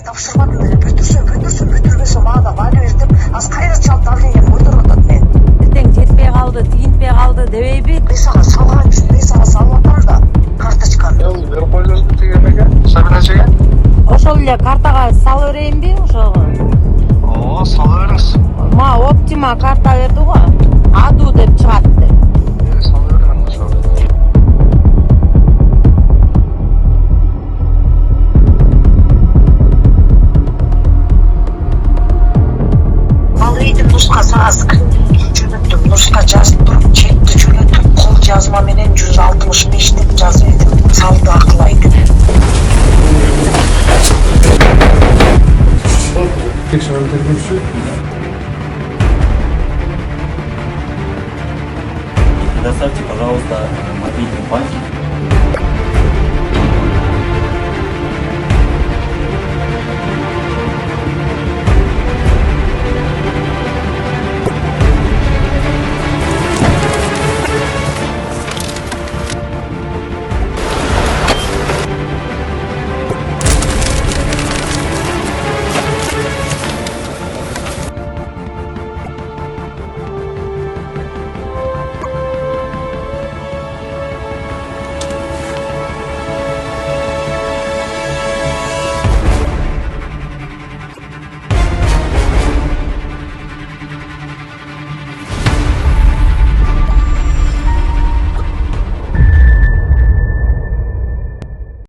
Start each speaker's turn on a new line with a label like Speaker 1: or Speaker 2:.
Speaker 1: тапшырмадым эле. Бүтүрсүн бүтүрбөсө мага да баары бер деп аз кайра чалып давлением көтөрүп атат мен.
Speaker 2: Эртең жетпей калды, тигинтпей калды дебейби?
Speaker 1: Мен сага салган үчүн мен сага салып атам да карточканы.
Speaker 3: Берип койдуңузбу тиги эмеге, Сабина эжеге?
Speaker 2: Ошол эле картага салып берейинби ошого?
Speaker 3: Ооба, сала бериңиз.
Speaker 2: Мага Оптима карта берди го. Аду деп чыгатты.
Speaker 3: Сала бериң ошого.
Speaker 1: Ал үйдүн нускасы аз жөнөттүм, нуска жазып туруп, чекти жөнөтүп, кол жазма менен 165 деп жазып едим. Салды акылай деп.
Speaker 3: Текшерүү тергөөчүсү.
Speaker 4: Предоставьте, пожалуйста, мобильный банк